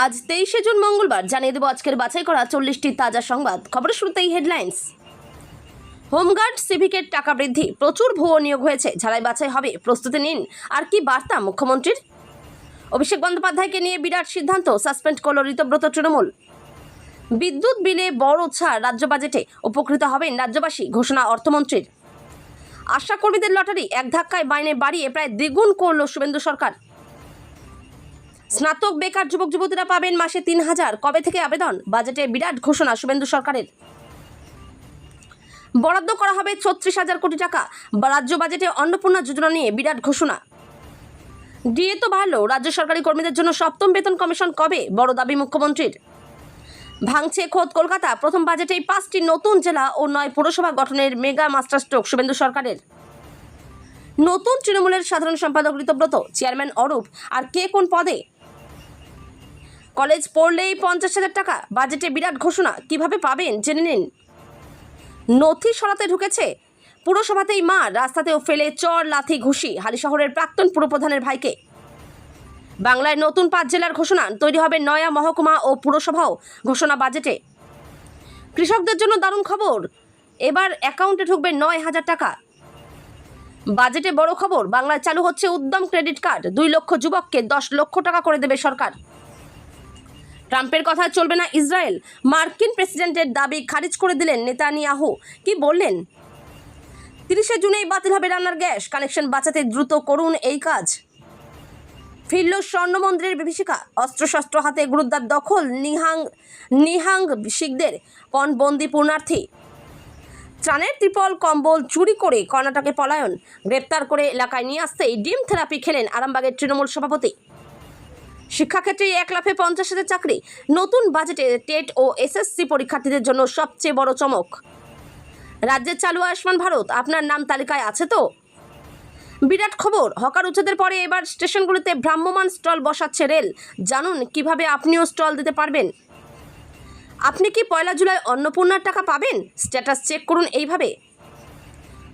আজ 23শে জুন মঙ্গলবার জানিয়ে দেব আজকের বাছাই করা 40টি তাজা সংবাদ। খবরের শুরুতেই হেডলাইন্স। হোমগার্ড সিভিকের টাকা বৃদ্ধি, প্রচুর ভুয়ো নিয়োগ হয়েছে, ঝালাই বাছাই হবে, প্রস্তুতি নিন। আর কি বার্তা মুখ্যমন্ত্রীর? অভিষেক বন্দ্যোপাধ্যায়কে নিয়ে বিরাট সিদ্ধান্ত, সাসপেন্ড করল ঋতব্রত তৃণমূল। বিদ্যুৎ বিলে বড় ছাড় রাজ্য বাজেটে, উপকৃত হবেন রাজ্যবাসী, ঘোষণা অর্থমন্ত্রীর। আশা কর্মীদের লটারি এক ধাক্কায় মাইনে বাড়িয়ে প্রায় দ্বিগুণ করল শুভেন্দু সরকার। স্নাতক বেকার যুবক যুবতীরা পাবেন মাসে 3000, কবে থেকে আবেদন? বাজেটে বিরাট ঘোষণা শুভেন্দু সরকারের। বরাদ্দ করা হবে 36,000 কোটি টাকা, রাজ্য বাজেটে অন্নপূর্ণা যোজনা নিয়ে বিরাট ঘোষণা। ডিএ তো বাড়ল, রাজ্য সরকারি কর্মীদের জন্য 7ম বেতন কমিশন কবে? বড় দাবি মুখ্যমন্ত্রীর। ভাঙছে খোদ কলকাতা, প্রথম বাজেটেই 5টি নতুন জেলা ও 9 পৌরসভা গঠনের মেগা মাস্টার স্ট্রোক শুভেন্দু সরকারের। নতুন তৃণমূলের সাধারণ সম্পাদক ঋতব্রত, চেয়ারম্যান অরূপ, আর কে কোন পদে? কলেজ পড়লেই 50,000 টাকা, বাজেটে বিরাট ঘোষণা, কিভাবে পাবেন জেনে নিন। নথি সরাতে ঢুকেছে, পুরসভাতেই মার, রাস্তাতেও ফেলে চর লাথি ঘুষি, হালিশহরের প্রাক্তন পুরপ্রধানের ভাইকে। বাংলায় নতুন 5 জেলার ঘোষণা, তৈরি হবে নয়া মহকুমা ও পুরসভাও, ঘোষণা বাজেটে। কৃষকদের জন্য দারুণ খবর, এবার অ্যাকাউন্টে ঢুকবে 9,000 টাকা। বাজেটে বড় খবর, বাংলায় চালু হচ্ছে উদ্যম ক্রেডিট কার্ড, 2 লক্ষ যুবককে 10 লক্ষ টাকা করে দেবে সরকার। ট্রাম্পের কথা চলবে না ইসরায়েল, মার্কিন প্রেসিডেন্টের দাবি খারিজ করে দিলেন নেতানিয়াহু। কি বললেন? 30শে জুনেই বাতিল হবে রান্নার গ্যাস, কানেকশন বাঁচাতে দ্রুত করুন এই কাজ। ফিরল স্বর্ণ মন্দিরের বিভীষিকা, অস্ত্রশস্ত্র হাতে গুরুদ্বার দখল নিহাং শিখদের, পণবন্দি পূর্ণার্থী। ত্রাণের ত্রিপল কম্বল চুরি করে কর্ণাটকে পলায়ন, গ্রেপ্তার করে এলাকায় নিয়ে আসতেই ডিম থেরাপি খেলেন আরামবাগের তৃণমূল সভাপতি। শিক্ষাক্ষেত্রে 1 লাফে 50,000 চাকরি, নতুন বাজেটে টেট ও এসএসসি পরীক্ষার্থীদের জন্য সবচেয়ে বড় চমক। রাজ্যের চালু আয়ুষ্মান ভারত, আপনার নাম তালিকায় আছে তো? বিরাট খবর, হকার উচ্ছেদের পরে এবার স্টেশনগুলিতে ভ্রাম্যমাণ স্টল বসাচ্ছে রেল, জানুন কিভাবে আপনিও স্টল দিতে পারবেন। আপনি কি 1 জুলাই অন্নপূর্ণার টাকা পাবেন? স্ট্যাটাস চেক করুন এইভাবে।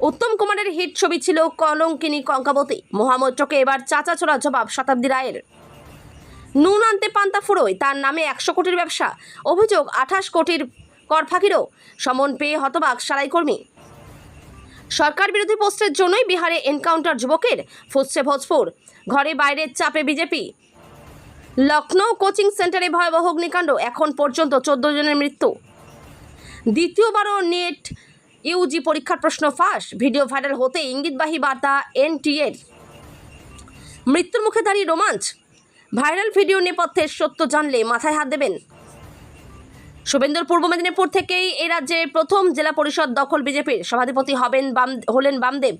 উত্তম কুমারের হিট ছবি ছিল কলঙ্কিনী কঙ্কাবতী, মহামৈত্রকে এবার চাচাছোড়া জবাব শতাব্দী রায়ের। নুন আনতে পান্তা ফুরোয়, তার নামে 100 কোটির ব্যবসা, অভিযোগ 28 কোটির কর ফাঁকিরও, সমন পেয়ে হতবাক সারাই কর্মী। সরকার বিরোধী পোস্টের জন্যই বিহারে এনকাউন্টার যুবকের, ফুসছে ভোজপুর, ঘরে বাইরের চাপে বিজেপি। লখনৌ কোচিং সেন্টারে ভয়াবহ অগ্নিকাণ্ড, এখন পর্যন্ত 14 জনের মৃত্যু। দ্বিতীয়বারও নেট ইউজি পরীক্ষার প্রশ্ন ফাঁস, ভিডিও ভাইরাল হতে ইঙ্গিতবাহী বার্তা এনটিএর। মৃত্যুর মুখে দাঁড়িয়ে রোমাঞ্চ, ভাইরাল ভিডিও নেপথ্যের সত্য জানলে মাথায় হাত দেবেন। শুভেন্দুর পূর্ব মেদিনীপুর থেকেই এই রাজ্যের প্রথম জেলা পরিষদ দখল বিজেপির, সভাধিপতি হলেন বামদেব।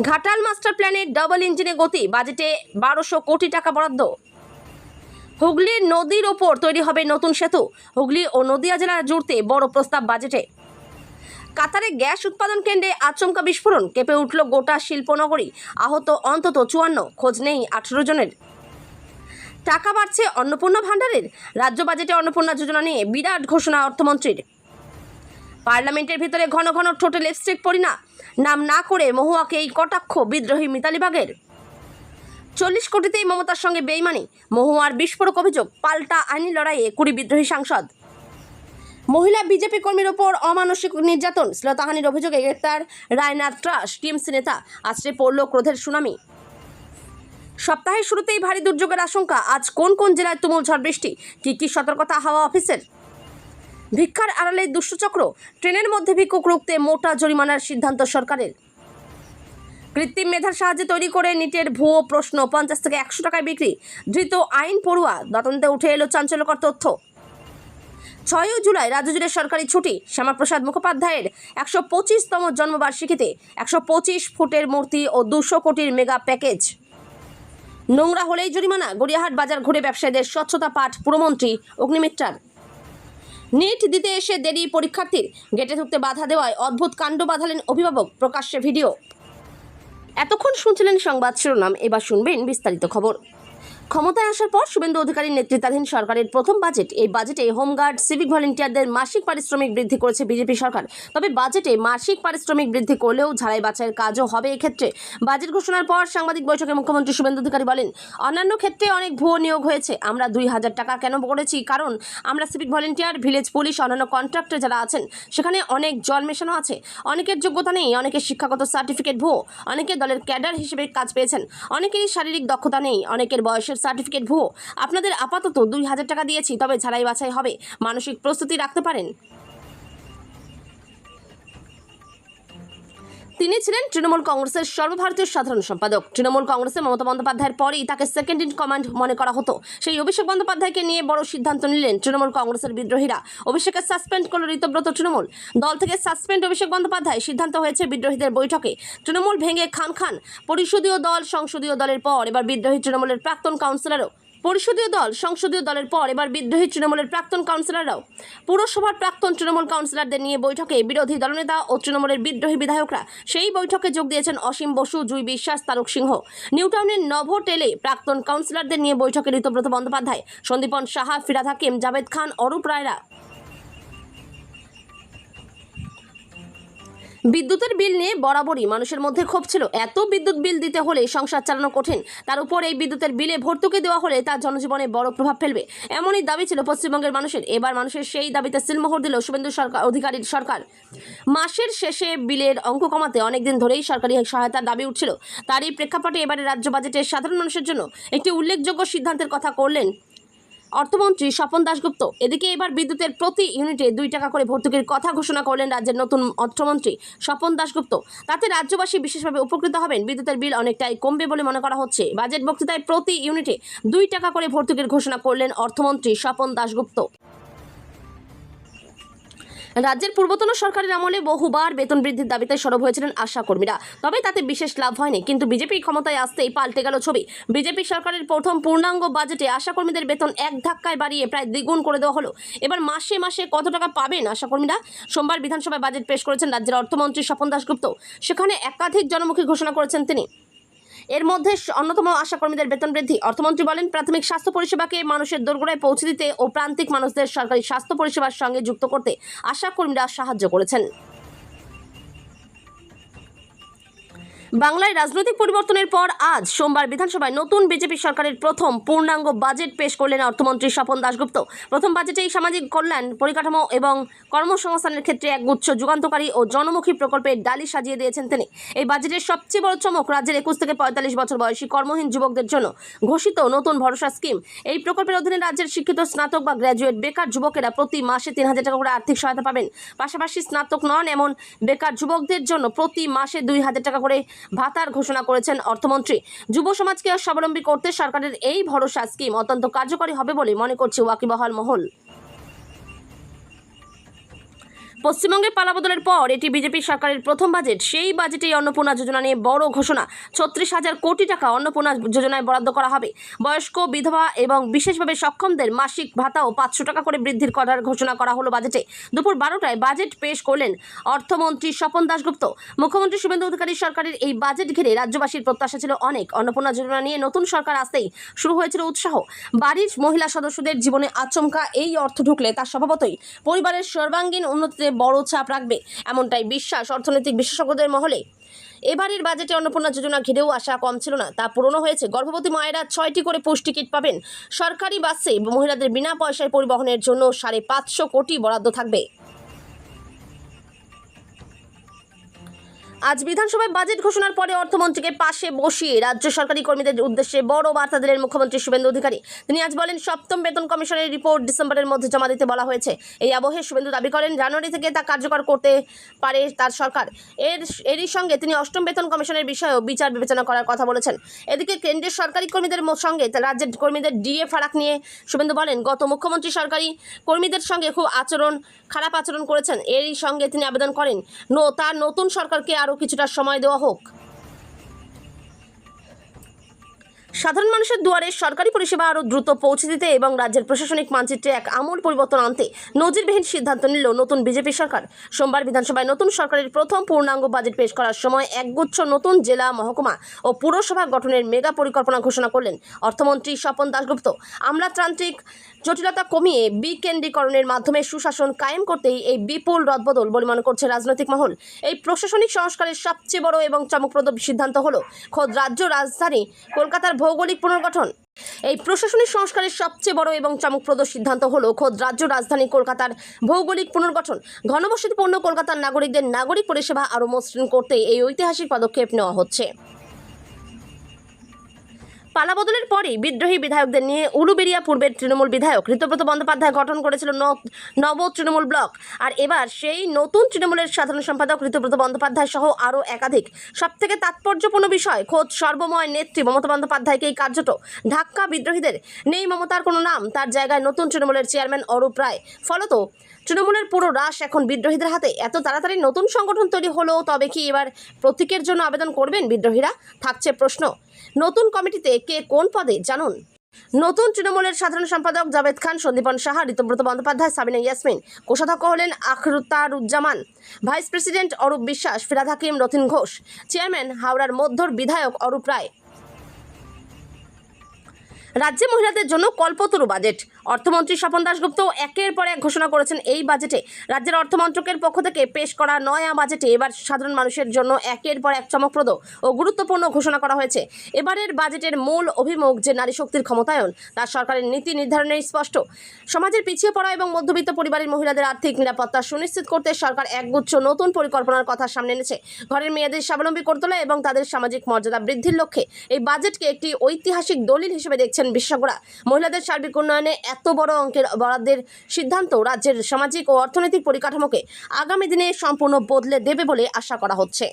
ঘাটাল মাস্টার প্ল্যানে ডাবল ইঞ্জিনে গতি, বাজেটে 1200 কোটি টাকা বরাদ্দ। হুগলির নদীর ওপর তৈরি হবে নতুন সেতু, হুগলি ও নদিয়া জেলা জুড়তে বড় প্রস্তাব বাজেটে। কাতারে গ্যাস উৎপাদন কেন্দ্রে আচমকা বিস্ফোরণ, কেঁপে উঠল গোটা শিল্পনগরী, আহত অন্তত 54, খোঁজ নেই 18 জনের। টাকা বাড়ছে অন্নপূর্ণা ভাণ্ডারের, রাজ্য বাজেটে অন্নপূর্ণা যোজনা নিয়ে বিরাট ঘোষণা অর্থমন্ত্রীর। পার্লামেন্টের ভিতরে ঘন ঘন ঠোঁটে লিপস্টিক পরি না, নাম না করে মহুয়াকেই কটাক্ষ বিদ্রোহী মিতালি বাগের। 40 কোটিতেই মমতার সঙ্গে বেইমানি, মহুয়ার বিস্ফোরক অভিযোগ, পাল্টা আইনি লড়াইয়ে 20 বিদ্রোহী সাংসদ। মহিলা বিজেপি কর্মীর ওপর অমানসিক নির্যাতন, শ্লীলতাহানির অভিযোগে গ্রেপ্তার রায়নাথ ট্রাস্ট টিএমসি নেতা, আছড়ে পড়ল ক্রোধের সুনামি। সপ্তাহের শুরুতেই ভারী দুর্যোগের আশঙ্কা, আজ কোন কোন জেলায় তুমুল ঝড় বৃষ্টি, কি সতর্কতা হাওয়া অফিসের। ভিক্ষার আড়ালে দুষ্টচক্র, ট্রেনের মধ্যে ভিক্ষুক রুখতে মোটা জরিমানার সিদ্ধান্ত সরকারের। কৃত্রিম মেধার সাহায্যে তৈরি করে নিটের ভুয়ো প্রশ্ন 50 থেকে 100 টাকায় বিক্রি, ধৃত আইন পড়ুয়া, তদন্তে উঠে এলো চাঞ্চল্যকর তথ্য। 6 জুলাই রাজ্য জুড়ে সরকারি ছুটি, শ্যামাপ্রসাদ মুখোপাধ্যায়ের 125তম জন্মবার্ষিকীতে 125 ফুটের মূর্তি ও 200 কোটির মেগা প্যাকেজ। নোংরা হলেই জরিমানা, গড়িয়াহাট বাজার ঘুরে ব্যবসায়ীদের স্বচ্ছতা পাঠ পুরমন্ত্রী অগ্নিমিত্রার। নিট দিতে এসে দেরি পরীক্ষার্থীর, গেটে ঢুকতে বাধা দেওয়ায় অদ্ভুত কাণ্ড বাঁধালেন অভিভাবক, প্রকাশ্যে ভিডিও। এতক্ষণ শুনছিলেন সংবাদ শিরোনাম, এবার শুনবেন বিস্তারিত খবর। ক্ষমতায় আসার পর শুভেন্দু অধিকারীর নেতৃত্বাধীন সরকারের প্রথম বাজেট। এই বাজেটে হোমগার্ড, সিভিক ভলেন্টিয়ারদের মাসিক পারিশ্রমিক বৃদ্ধি করেছে বিজেপি সরকার। তবে বাজেটে মাসিক পারিশ্রমিক বৃদ্ধি করলেও ঝাড়াই বাছাইয়ের কাজও হবে এক্ষেত্রে। বাজেট ঘোষণার পর সাংবাদিক বৈঠকে মুখ্যমন্ত্রী শুভেন্দু অধিকারী বলেন, অন্যান্য ক্ষেত্রে অনেক ভুয়ো নিয়োগ হয়েছে। আমরা 2000 টাকা কেন করেছি? কারণ আমরা সিভিক ভলেন্টিয়ার, ভিলেজ পুলিশ, অন্যান্য কন্ট্রাক্টর যারা আছেন সেখানে অনেক জল মেশানো আছে। অনেকের যোগ্যতা নেই, অনেকের শিক্ষাগত সার্টিফিকেট ভুয়ো, অনেকে দলের ক্যাডার হিসেবে কাজ পেয়েছেন, অনেকেরই শারীরিক দক্ষতা নেই, অনেকের বয়সের সার্টিফিকেট ভুয়ো। আপনাদের আপাতত 2000 টাকা দিয়েছি, তবে ঝাড়াই বাছাই হবে, মানসিক প্রস্তুতি রাখতে পারেন। তিনি ছিলেন তৃণমূল কংগ্রেসের সর্বভারতীয় সাধারণ সম্পাদক। তৃণমূল কংগ্রেসে মমতা বন্দ্যোপাধ্যায়ের পরেই তাকে সেকেন্ড ইন কমান্ড মনে করা হতো। সেই অভিষেক বন্দ্যোপাধ্যায়কে নিয়ে বড় সিদ্ধান্ত নিলেন তৃণমূল কংগ্রেসের বিদ্রোহীরা। অভিষেককে সাসপেন্ড করল ঋতব্রত তৃণমূল দল থেকে। সাসপেন্ড অভিষেক বন্দ্যোপাধ্যায়। সিদ্ধান্ত হয়েছে বিদ্রোহীদের বৈঠকে। তৃণমূল ভেঙে খান খান। পরিষদীয় দল, সংসদীয় দলের পর এবার বিদ্রোহী তৃণমূলের প্রাক্তন কাউন্সিলরও। পরিষদীয় দল, সংসদীয় দলের পর এবার বিদ্রোহী তৃণমূলের প্রাক্তন কাউন্সিলররাও। পুরসভার প্রাক্তন তৃণমূল কাউন্সিলরদের নিয়ে বৈঠকে বিরোধী দলনেতা ও তৃণমূলের বিদ্রোহী বিধায়করা। সেই বৈঠকে যোগ দিয়েছেন অসীম বসু, জুই বিশ্বাস, তারক সিংহ। নিউটাউনের নভোটেলে প্রাক্তন কাউন্সিলরদের নিয়ে বৈঠকে ঋতব্রত বন্দ্যোপাধ্যায়, সন্দীপন সাহা, ফিরাদ হাকিম, জাভেদ খান, অরূপ রায়রা। বিদ্যুতের বিল নিয়ে বরাবরই মানুষের মধ্যে ক্ষোভ ছিল। এত বিদ্যুৎ বিল দিতে হলে সংসার চালানো কঠিন, তার উপর এই বিদ্যুতের বিলে ভর্তুকি দেওয়া হলে তার জনজীবনে বড় প্রভাব ফেলবে, এমনই দাবি ছিল পশ্চিমবঙ্গের মানুষের। এবার মানুষের সেই দাবিতে সিলমোহর দিল শুভেন্দু অধিকারীর সরকার। মাসের শেষে বিলের অঙ্ক কমাতে অনেকদিন ধরেই সরকারি সহায়তার দাবি উঠছিল। তারই প্রেক্ষাপটে এবারে রাজ্য বাজেটে সাধারণ মানুষের জন্য একটি উল্লেখযোগ্য সিদ্ধান্তের কথা করলেন অর্থমন্ত্রী স্বপন দাশগুপ্ত। এদিকে এবার বিদ্যুতের প্রতি ইউনিটে 2 টাকা করে ভর্তুকির কথা ঘোষণা করলেন রাজ্যের নতুন অর্থমন্ত্রী স্বপন দাশগুপ্ত। তাতে রাজ্যবাসী বিশেষভাবে উপকৃত হবেন। বিদ্যুতের বিল অনেকটাই কমবে বলে মনে করা হচ্ছে। বাজেট বক্তৃতায় প্রতি ইউনিটে 2 টাকা করে ভর্তুকির ঘোষণা করলেন অর্থমন্ত্রী স্বপন দাশগুপ্ত। রাজ্যের পূর্বতন সরকারের আমলে বহুবার বেতন বৃদ্ধির দাবিতে সরব হয়েছিলেন আশা কর্মীরা, তবে তাতে বিশেষ লাভ হয়নি। কিন্তু বিজেপি ক্ষমতায় আসতেই পাল্টে গেল ছবি। বিজেপি সরকারের প্রথম পূর্ণাঙ্গ বাজেটে আশা কর্মীদের বেতন এক ধাক্কায় বাড়িয়ে প্রায় দ্বিগুণ করে দেওয়া হলো। এবার মাসে মাসে কত টাকা পাবেন আশা কর্মীরা? সোমবার বিধানসভায় বাজেট পেশ করেছেন রাজ্যের অর্থমন্ত্রী স্বপন দাশগুপ্ত। সেখানে একাধিক জনমুখী ঘোষণা করেছেন তিনি। এর মধ্যে অন্যতম আশা কর্মীদের বেতন বৃদ্ধি। অর্থমন্ত্রী বলেন, প্রাথমিক স্বাস্থ্য পরিষেবাকে মানুষের দোরগোড়ায় পৌঁছে দিতে ও প্রান্তিক মানুষদের সরকারি স্বাস্থ্য পরিষেবার সঙ্গে যুক্ত করতে আশা কর্মীরা সাহায্য করেছেন। বাংলায় রাজনৈতিক পরিবর্তনের পর আজ সোমবার বিধানসভায় নতুন বিজেপি সরকারের প্রথম পূর্ণাঙ্গ বাজেট পেশ করলেন অর্থমন্ত্রী স্বপন দাশগুপ্ত। প্রথম বাজেটেই সামাজিক কল্যাণ, পরিকাঠামো এবং কর্মসংস্থানের ক্ষেত্রে এক গুচ্ছ যুগান্তকারী ও জনমুখী প্রকল্পের ডালি সাজিয়ে দিয়েছেন তিনি। এই বাজেটের সবচেয়ে বড় চমক রাজ্যের 21 থেকে 45 বছর বয়সী কর্মহীন যুবকদের জন্য ঘোষিত নতুন ভরসা স্কিম। এই প্রকল্পের অধীনে রাজ্যের শিক্ষিত স্নাতক বা গ্র্যাজুয়েট বেকার যুবকেরা প্রতি মাসে 3000 টাকা করে আর্থিক সহায়তা পাবেন। পাশাপাশি স্নাতক নন এমন বেকার যুবকদের জন্য প্রতি মাসে 2000 টাকা করে ভাতার ঘোষণা করেছেন অর্থমন্ত্রী। যুব সমাজকে স্বাবলম্বী করতে সরকারের এই ভরসা স্কিম অত্যন্ত কার্যকরী হবে বলে মনে করছে ওয়াকিবহাল মহল। পশ্চিমবঙ্গে পালাবদলের পর এটি বিজেপি সরকারের প্রথম বাজেট। সেই বাজেটেই অন্নপূর্ণা যোজনা নিয়ে বড় ঘোষণা। 36,000 কোটি টাকা অন্নপূর্ণা যোজনায় বরাদ্দ করা হবে। বয়স্ক, বিধবা এবং বিশেষভাবে সক্ষমদের মাসিক ভাতাও 500 টাকা করে বৃদ্ধির করার ঘোষণা করা হলো বাজেটে। দুপুর 12টায় বাজেট পেশ করলেন অর্থমন্ত্রী স্বপন দাশগুপ্ত। মুখ্যমন্ত্রী শুভেন্দু অধিকারীর সরকারের এই বাজেট ঘিরে রাজ্যবাসীর প্রত্যাশা ছিল অনেক। অন্নপূর্ণা যোজনা নিয়ে নতুন সরকার আসতেই শুরু হয়েছিল উৎসাহ। বাড়ির মহিলা সদস্যদের জীবনে আচমকা এই অর্থ ঢুকলে তার স্বভাবতই পরিবারের সর্বাঙ্গীন উন্নতিতে বড় চাপ রাখবে, এমনটাই বিশ্বাস অর্থনৈতিক বিশেষজ্ঞদের মহলে। এবারের বাজেটে অন্নপূর্ণা যোজনা ঘিরেও আশা কম ছিল না, তা পূরণও হয়েছে। গর্ভবতী মায়েরা 6টি করে পুষ্টি কিট পাবেন। সরকারি বাসে মহিলাদের বিনা পয়সায় পরিবহনের জন্য 550 কোটি বরাদ্দ থাকবে। আজ বিধানসভায় বাজেট ঘোষণার পরে অর্থমন্ত্রীকে পাশে বসিয়ে রাজ্য সরকারি কর্মীদের উদ্দেশ্যে বড় বার্তা দিলেন মুখ্যমন্ত্রী শুভেন্দু অধিকারী। তিনি আজ বলেন, সপ্তম বেতন কমিশনের রিপোর্ট ডিসেম্বরের মধ্যে জমা দিতে বলা হয়েছে। এই আবহে শুভেন্দু দাবি করেন, জানুয়ারি থেকে তা কার্যকর করতে পারে তার সরকার। এরই সঙ্গে তিনি অষ্টম বেতন কমিশনের বিষয়েও বিচার বিবেচনা করার কথা বলেছেন। এদিকে কেন্দ্রের সরকারি কর্মীদের সঙ্গে রাজ্যের কর্মীদের ডিএ ফারাক নিয়ে শুভেন্দু বলেন, গত মুখ্যমন্ত্রী সরকারি কর্মীদের সঙ্গে খুব খারাপ আচরণ করেছেন। এরই সঙ্গে তিনি আবেদন করেন তার নতুন সরকারকে আরও কিছুটা সময় দেওয়া হোক। সাধারণ মানুষের দুয়ারে সরকারি পরিষেবা আরও দ্রুত পৌঁছে দিতে এবং রাজ্যের প্রশাসনিক মানচিত্রে এক আমূল পরিবর্তন আনতে নজিরবিহীন সিদ্ধান্ত নিল নতুন বিজেপি সরকার। সোমবার বিধানসভায় নতুন সরকারের প্রথম পূর্ণাঙ্গ বাজেট পেশ করার সময় একগুচ্ছ নতুন জেলা, মহকুমা ও পুরসভা গঠনের মেগা পরিকল্পনা ঘোষণা করলেন অর্থমন্ত্রী স্বপন দাশগুপ্ত। আমলাতান্ত্রিক জটিলতা কমিয়ে বিকেন্দ্রীকরণের মাধ্যমে সুশাসন কায়েম করতেই এই বিপুল রদবদল বলে মনে করছে রাজনৈতিক মহল। এই প্রশাসনিক সংস্কারের সবচেয়ে বড় এবং চমকপ্রদ সিদ্ধান্ত হলো খোদ রাজ্য রাজধানী কলকাতার ভৌগোলিক পুনর্গঠন। এই প্রশাসনিক সংস্কারের সবচেয়ে বড় এবং চমকপ্রদ সিদ্ধান্ত হলো খোদ রাজ্য রাজধানী কলকাতার ভৌগোলিক পুনর্গঠন। ঘনবসতিপূর্ণ কলকাতার নাগরিকদের নাগরিক পরিষেবা আরও মসৃণ করতে এই ঐতিহাসিক পদক্ষেপ নেওয়া হচ্ছে। পালাবদলের পরেই বিদ্রোহী বিধায়কদের নিয়ে উলুবেড়িয়া পূর্বের তৃণমূল বিধায়ক ঋতব্রত বন্দ্যোপাধ্যায় গঠন করেছিল নব তৃণমূল ব্লক। আর এবার সেই নতুন তৃণমূলের সাধারণ সম্পাদক ঋতব্রত বন্দ্যোপাধ্যায় সহ আরও একাধিক সবথেকে তাৎপর্যপূর্ণ বিষয়, খোদ সর্বময় নেত্রী মমতা বন্দ্যোপাধ্যায়কেই কার্যত ধাক্কা বিদ্রোহীদের। নেই মমতার কোনো নাম, তার জায়গায় নতুন তৃণমূলের চেয়ারম্যান অরূপ রায়। ফলত তৃণমূলের পুরো রাশ এখন বিদ্রোহীদের হাতে। এত তাড়াতাড়ি নতুন সংগঠন তৈরি হলো, তবে কি এবার প্রতীকের জন্য আবেদন করবেন বিদ্রোহীরা? থাকছে প্রশ্ন। নতুন কমিটিতে কে কোন পদে জানুন। নতুন তৃণমূলের সাধারণ সম্পাদক জাভেদ খান, সন্দীপন সাহা, ঋতব্রত বন্দ্যোপাধ্যায়, সাবিনা ইয়াসমিন। কোষাধ্যক্ষ হলেন আখতারুজ্জামান, ভাইস প্রেসিডেন্ট অরূপ বিশ্বাস, ফিরাদ হাকিম, রতিন ঘোষ, চেয়ারম্যান হাওড়ার মধ্যর বিধায়ক অরূপ রায়। রাজ্যে মহিলাদের জন্য কল্পতরু বাজেট। অর্থমন্ত্রী স্বপন দাশগুপ্ত একের পর এক ঘোষণা করেছেন এই বাজেটে। রাজ্যের অর্থমন্ত্রকের পক্ষ থেকে পেশ করা নয়া বাজেটে এবার সাধারণ মানুষের জন্য একের পর এক চমকপ্রদ ও গুরুত্বপূর্ণ ঘোষণা করা হয়েছে। এবারের বাজেটের মূল অভিমুখ যে নারী শক্তির ক্ষমতায়ন, তার সরকারের নীতি নির্ধারণে স্পষ্ট। সমাজের পিছিয়ে পড়া এবং মধ্যবিত্ত পরিবারের মহিলাদের আর্থিক নিরাপত্তা সুনিশ্চিত করতে সরকার একগুচ্ছ নতুন পরিকল্পনার কথা সামনে এনেছে। ঘরের মেয়েদের স্বাবলম্বী করে তোলা এবং তাদের সামাজিক মর্যাদা বৃদ্ধির লক্ষ্যে এই বাজেটকে একটি ঐতিহাসিক দলিল হিসেবে দেখছেন বিশেষজ্ঞরা। মহিলাদের সার্বিক উন্নয়নে এত বড় অঙ্কের বরাদ্দের সিদ্ধান্ত রাজ্যের সামাজিক ও অর্থনৈতিক পরিকাঠামোকে আগামী দিনে সম্পূর্ণ বদলে দেবে বলে আশা করা হচ্ছে।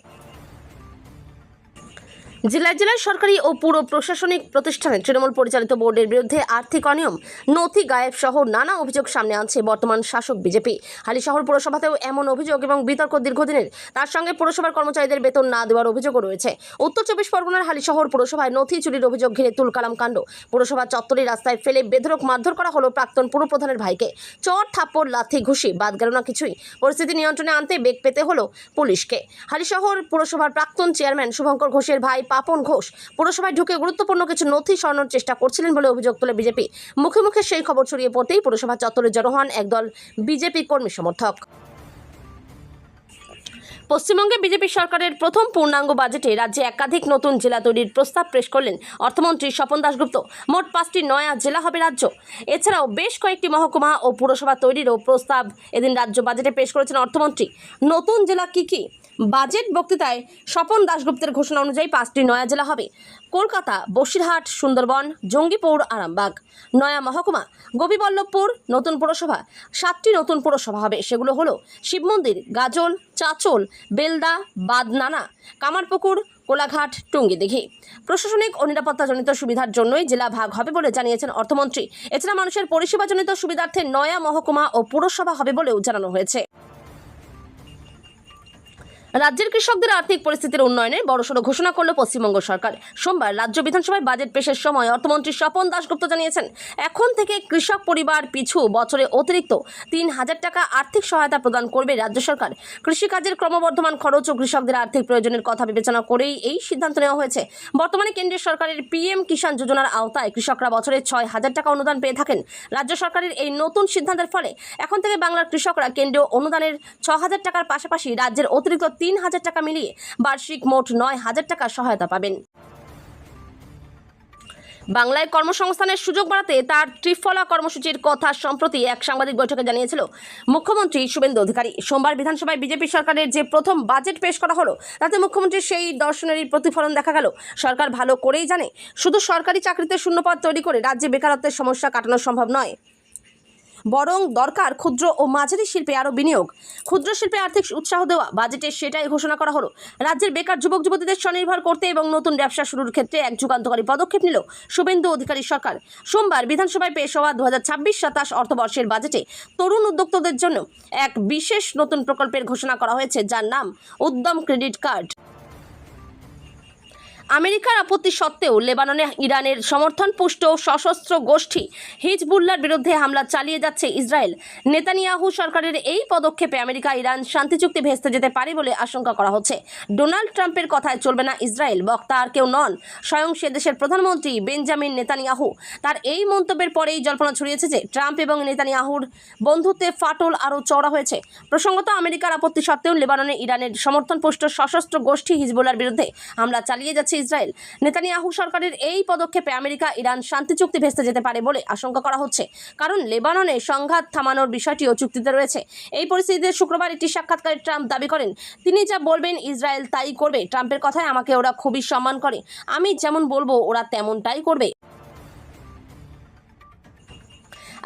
জেলায় জেলায় সরকারি ও পুর প্রশাসনিক প্রতিষ্ঠানে তৃণমূল পরিচালিত বোর্ডের বিরুদ্ধে আর্থিক অনিয়ম, নথি গায়েব সহ নানা অভিযোগ সামনে আনছে বর্তমান শাসক বিজেপি। হালিশহর পুরসভাতেও এমন অভিযোগ এবং বিতর্ক দীর্ঘদিনের। তার সঙ্গে পুরসভার কর্মচারীদের বেতন না দেওয়ার অভিযোগও রয়েছে। উত্তর 24 পরগনার হালিশহর পুরসভায় নথি চুরির অভিযোগ ঘিরে তুলকালাম কাণ্ড। পুরসভা চত্বরে রাস্তায় ফেলে বেধড়ক মারধর করা হলো প্রাক্তন পুরপ্রধানের ভাইকে। চর, থাপ্পড়, লাথি, ঘুষি, বাদ গেল না কিছুই। পরিস্থিতি নিয়ন্ত্রণে আনতে বেগ পেতে হলো পুলিশকে। হালিশহর পুরসভার প্রাক্তন চেয়ারম্যান শুভঙ্কর ঘোষের ভাই পাপন ঘোষ পুরসভায় ঢুকে গুরুত্বপূর্ণ কিছু নথি সরানোর চেষ্টা করছিলেন বলে অভিযোগ তোলে বিজেপি। মুখে মুখে সেই খবর ছড়িয়ে পড়তেই পুরসভা চত্বরে জড়ো হন একদল বিজেপি কর্মী সমর্থক। পশ্চিমবঙ্গে বিজেপি সরকারের প্রথম পূর্ণাঙ্গ বাজেটে রাজ্যে একাধিক নতুন জেলা তৈরির প্রস্তাব পেশ করলেন অর্থমন্ত্রী স্বপন দাশগুপ্ত। মোট 5টি নয়া জেলা হবে রাজ্য। এছাড়াও বেশ কয়েকটি মহকুমা ও পুরসভা তৈরিরও প্রস্তাব এদিন রাজ্য বাজেটে পেশ করেছেন অর্থমন্ত্রী। নতুন জেলা কি কি? বাজেট বক্তৃতায় স্বপন দাশগুপ্তের ঘোষণা অনুযায়ী 5টি নয়া জেলা হবে: কলকাতা, বসিরহাট, সুন্দরবন, জঙ্গিপুর, আরামবাগ। নয়া মহকুমা: গোপীবল্লভপুর। নতুন পুরসভা: 7টি নতুন পুরসভা হবে। সেগুলো হলো শিবমন্দির, গাজল, চাঁচল, বেলদা, বাদনানা, কামারপুকুর, কোলাঘাট, টুঙ্গিদিঘি। প্রশাসনিক ও নিরাপত্তাজনিত সুবিধার জন্যই জেলা ভাগ হবে বলে জানিয়েছেন অর্থমন্ত্রী। এছাড়া মানুষের পরিষেবাজনিত সুবিধার্থে নয়া মহকুমা ও পুরসভা হবে বলেও জানানো হয়েছে। রাজ্যের কৃষকদের আর্থিক পরিস্থিতির উন্নয়নে বড়সড় ঘোষণা করল পশ্চিমবঙ্গ সরকার। সোমবার রাজ্য বিধানসভায় বাজেট পেশের সময় অর্থমন্ত্রী স্বপন দাশগুপ্ত জানিয়েছেন, এখন থেকে কৃষক পরিবার পিছু বছরে অতিরিক্ত 3,000 টাকা আর্থিক সহায়তা প্রদান করবে রাজ্য সরকার। কৃষিকাজের ক্রমবর্ধমান খরচ ও কৃষকদের আর্থিক প্রয়োজনের কথা বিবেচনা করেই এই সিদ্ধান্ত নেওয়া হয়েছে। বর্তমানে কেন্দ্রীয় সরকারের PM কিষাণ যোজনার আওতায় কৃষকরা বছরে 6,000 টাকা অনুদান পেয়ে থাকেন। রাজ্য সরকারের এই নতুন সিদ্ধান্তের ফলে এখন থেকে বাংলার কৃষকরা কেন্দ্রীয় অনুদানের 6,000 টাকার পাশাপাশি রাজ্যের অতিরিক্ত 3,000 টাকা মিলিয়ে বার্ষিক মোট 9,000 টাকা সহায়তা পাবেন। বাংলায় কর্মসংস্থানের সুযোগ বাড়াতে তার ত্রিফলা কর্মসূচির কথা সম্প্রতি এক সাংবাদিক বৈঠকে জানিয়েছিল মুখ্যমন্ত্রী শুভেন্দু অধিকারী। সোমবার বিধানসভায় বিজেপি সরকারের যে প্রথম বাজেট পেশ করা হলো, তাতে মুখ্যমন্ত্রীর সেই দর্শনেরই প্রতিফলন দেখা গেল। সরকার ভালো করেই জানে, শুধু সরকারি চাকরিতে শূন্যপদ তৈরি করে রাজ্যে বেকারত্বের সমস্যা কাটানো সম্ভব নয়, বরং দরকার ক্ষুদ্র ও মাঝারি শিল্পে আরও বিনিয়োগ, ক্ষুদ্র শিল্পে আর্থিক উৎসাহ দেওয়া। বাজেটে সেটাই ঘোষণা করা হলো। রাজ্যের বেকার যুবক যুবতীদের স্বনির্ভর করতে এবং নতুন ব্যবসা শুরুর ক্ষেত্রে এক যুগান্তকারী পদক্ষেপ নিল শুভেন্দু অধিকারী সরকার। সোমবার বিধানসভায় পেশ হওয়া 2026-27 অর্থবর্ষের বাজেটে তরুণ উদ্যোক্তাদের জন্য এক বিশেষ নতুন প্রকল্পের ঘোষণা করা হয়েছে, যার নাম উদ্যম ক্রেডিট কার্ড। আমেরিকার আপত্তি সত্ত্বেও লেবাননে ইরানের সমর্থনপুষ্ট সশস্ত্র গোষ্ঠী হিজবুল্লাহর বিরুদ্ধে হামলা চালিয়ে যাচ্ছে ইসরায়েল। নেতানিয়াহু সরকারের এই পদক্ষেপে আমেরিকা ইরান শান্তি চুক্তি ভেস্তে যেতে পারে বলে আশঙ্কা করা হচ্ছে। ডোনাল্ড ট্রাম্পের কথায় চলবে না ইসরায়েল। বক্তা আর কেউ নন, স্বয়ং সে দেশের প্রধানমন্ত্রী বেঞ্জামিন নেতানিয়াহু। তার এই মন্তব্যের পরেই জল্পনা ছড়িয়েছে যে ট্রাম্প এবং নেতানিয়াহুর বন্ধুত্বে ফাটল আরও চওড়া হয়েছে। প্রসঙ্গত, আমেরিকার আপত্তি সত্ত্বেও লেবাননে ইরানের সমর্থনপুষ্ট সশস্ত্র গোষ্ঠী হিজবুল্লাহর বিরুদ্ধে হামলা চালিয়ে যাচ্ছে ইসরায়েল। নেতানিয়াহু সরকারের এই পদক্ষেপে আমেরিকা ইরান শান্তি চুক্তি ভেস্তে যেতে পারে বলে আশঙ্কা করা হচ্ছে, কারণ লেবাননে সংঘাত থামানোর বিষয়টিও চুক্তিতে রয়েছে। এই পরিস্থিতিতে শুক্রবার একটি সাক্ষাৎকারে ট্রাম্প দাবি করেন, তিনি যা বলবেন ইসরায়েল তাই করবে। ট্রাম্পের কথায় আমাকে ওরা খুবই সম্মান করে, আমি যেমন বলবো ওরা তেমনটাই করবে।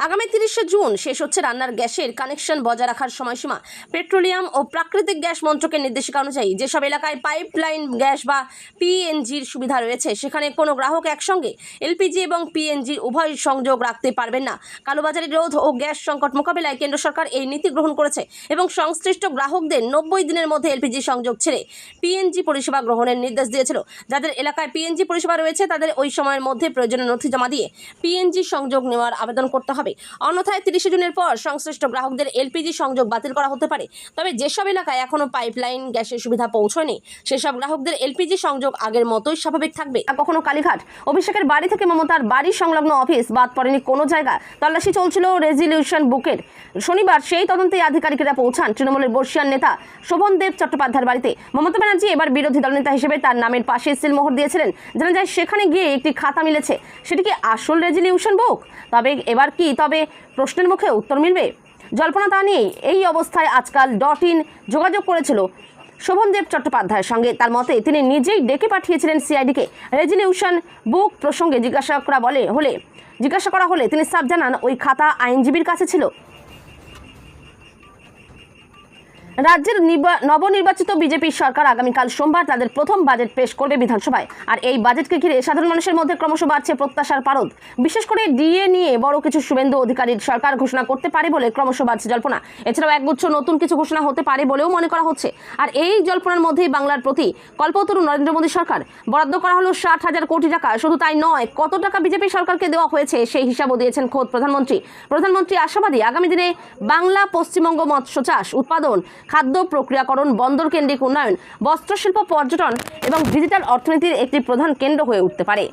আগামী 30শে জুন শেষ হচ্ছে রান্নার গ্যাসের কানেকশন বজায় রাখার সময়সীমা। পেট্রোলিয়াম ও প্রাকৃতিক গ্যাস মন্ত্রকের নির্দেশিকা অনুযায়ী যেসব এলাকায় পাইপলাইন গ্যাস বা পিএনজির সুবিধা রয়েছে সেখানে কোনো গ্রাহক একসঙ্গে এলপিজি এবং পিএনজি উভয় সংযোগ রাখতে পারবেন না। কালোবাজারি রোধ ও গ্যাস সংকট মোকাবিলায় কেন্দ্র সরকার এই নীতি গ্রহণ করেছে এবং সংশ্লিষ্ট গ্রাহকদের 90 দিনের মধ্যে এলপিজি সংযোগ ছেড়ে পিএনজি পরিষেবা গ্রহণের নির্দেশ দিয়েছিল। যাদের এলাকায় পিএনজি পরিষেবা রয়েছে তাদের ওই সময়ের মধ্যে প্রয়োজনীয় নথি জমা দিয়ে পিএনজি সংযোগ নেওয়ার আবেদন করতে হবে। অন্যথায় 30শে জুনের পর সংশ্লিষ্ট গ্রাহকদের এলপিজি সংযোগ বাতিল করা হতে পারে। তবে যেসব এলাকায় এখনও পাইপলাইন গ্যাসের সুবিধা পৌঁছয়নি সেসব গ্রাহকদের এলপিজি সংযোগ আগের মতোই স্বাভাবিক থাকবে। কখনো কালীঘাট অভিষেকের বাড়ি থেকে মমতার বাড়ি সংলগ্ন অফিস বাদ পড়েনি কোনো জায়গা। তল্লাশি চলছিল রেজলিউশন বুকের। শনিবার সেই তদন্তে আধিকারিকেরা পৌঁছান তৃণমূলের বর্ষিয়ান নেতা শোভনদেব চট্টোপাধ্যায়ের বাড়িতে। মমতা ব্যানার্জি এবার বিরোধী দলনেতা হিসেবে তার নামের পাশে সিলমোহর দিয়েছিলেন। জানা যায় সেখানে গিয়ে একটি খাতা মিলেছে, সেটি কি আসল রেজলিউশন বুক? তবে প্রশ্নের মুখে উত্তর মিলবে। জল্পনা তা নিয়েই এই অবস্থায় আজকাল .in যোগাযোগ করেছিল শোভনদেব চট্টোপাধ্যায়ের সঙ্গে। তার মতে তিনি নিজেই ডেকে পাঠিয়েছিলেন সিআইডিকে। রেজলিউশন বুক প্রসঙ্গে জিজ্ঞাসা করা হলে তিনি সাফ জানান ওই খাতা আইনজীবীর কাছে ছিল। রাজ্যের নবনির্বাচিত বিজেপি সরকার আগামীকাল সোমবার তাদের প্রথম বাজেট পেশ করবে বিধানসভায়। আর এই বাজেটকে ঘিরে সাধারণ মানুষের মধ্যে ক্রমশ বাড়ছে প্রত্যাশার পারদ। বিশেষ করে ডিএ নিয়ে বড় কিছু শুভেন্দু অধিকারীর সরকার ঘোষণা করতে পারে বলে ক্রমশ বাড়ছে জল্পনা। এছাড়াও একগুচ্ছ নতুন কিছু ঘোষণা হতে পারে বলেও মনে করা হচ্ছে। আর এই জল্পনার মধ্যেই বাংলার প্রতি কল্পতরু নরেন্দ্র মোদী সরকার বরাদ্দ করা হলো 60,000 কোটি টাকা। শুধু তাই নয়, কত টাকা বিজেপি সরকারকে দেওয়া হয়েছে সেই হিসাবও দিয়েছেন খোদ প্রধানমন্ত্রী আশাবাদী আগামী দিনে বাংলা পশ্চিমবঙ্গ মৎস্য চাষ, উৎপাদন, খাদ্য প্রক্রিয়াকরণ, বন্দর কেন্দ্রিক উন্নয়ন, বস্ত্রশিল্প, পর্যটন এবং ডিজিটাল অর্থনীতির একটি প্রধান কেন্দ্র হয়ে উঠতে পারে।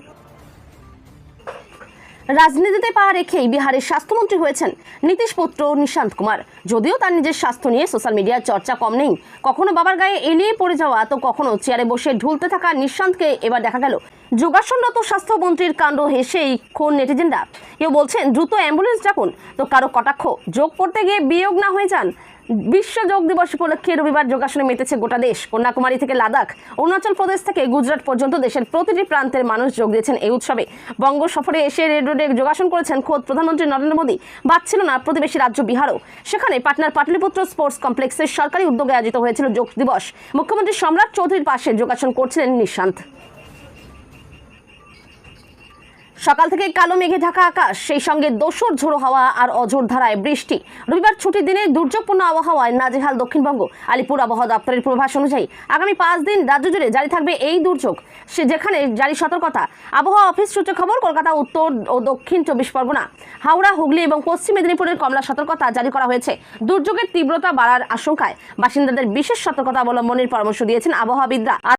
রাজনীতিতে পা রেখেই বিহারের স্বাস্থ্যমন্ত্রী হয়েছেন নীতিশ পুত্র নিশান্ত কুমার। যদিও তার নিজের স্বাস্থ্য নিয়ে সোশ্যাল মিডিয়ার চর্চা কম নেই। কখনো বাবার গায়ে এলিয়ে পড়ে যাওয়া তো কখনো চেয়ারে বসে ঢুলতে থাকা নিশান্তকে এবার দেখা গেল যোগাসনরত স্বাস্থ্যমন্ত্রীর কাণ্ড হেসেই খুন নেটিজেনরা। কেউ বলছেন দ্রুত অ্যাম্বুলেন্স ডাকুন, তো কারো কটাক্ষ যোগ করতে গিয়ে বিয়োগ না হয়ে যান। বিশ্ব যোগ দিবস উপলক্ষে রবিবার যোগাসনে মেতেছে গোটা দেশ। কন্যাকুমারী থেকে লাদাখ, অরুণাচল প্রদেশ থেকে গুজরাট পর্যন্ত দেশের প্রতিটি প্রান্তের মানুষ যোগ দিয়েছেন এই উৎসবে। বঙ্গ সফরে এসে রেড রোডে যোগাসন করেছেন খোদ প্রধানমন্ত্রী নরেন্দ্র মোদী। বাদ ছিল না প্রতিবেশী রাজ্য বিহারও। সেখানে পাটনার পাটলিপুত্র স্পোর্টস কমপ্লেক্সের সরকারি উদ্যোগে আয়োজিত হয়েছিল যোগ দিবস। মুখ্যমন্ত্রী সম্রাট চৌধুরীর পাশে যোগাসন করছিলেন নিশান্ত। সকাল থেকে কালো মেঘে ঢাকা আকাশ, সেই সঙ্গে দোসর ঝোড়ো হাওয়া আর অঝোর ধারায় বৃষ্টি। রবিবার ছুটির দিনে দুর্যোগপূর্ণ আবহাওয়ায় নাজেহাল দক্ষিণবঙ্গ। আলিপুর আবহাওয়া দপ্তরের পূর্বাভাস অনুযায়ী আগামী 5 দিন রাজ্য জুড়ে জারি থাকবে এই দুর্যোগ। যেখানে জারি সতর্কতা। আবহাওয়া অফিস সূত্রে খবর, কলকাতা, উত্তর ও দক্ষিণ 24 পরগনা, হাওড়া, হুগলি এবং পশ্চিম মেদিনীপুরের কমলা সতর্কতা জারি করা হয়েছে। দুর্যোগের তীব্রতা বাড়ার আশঙ্কায় বাসিন্দাদের বিশেষ সতর্কতা অবলম্বনের পরামর্শ দিয়েছেন আবহাওয়াবিদরা।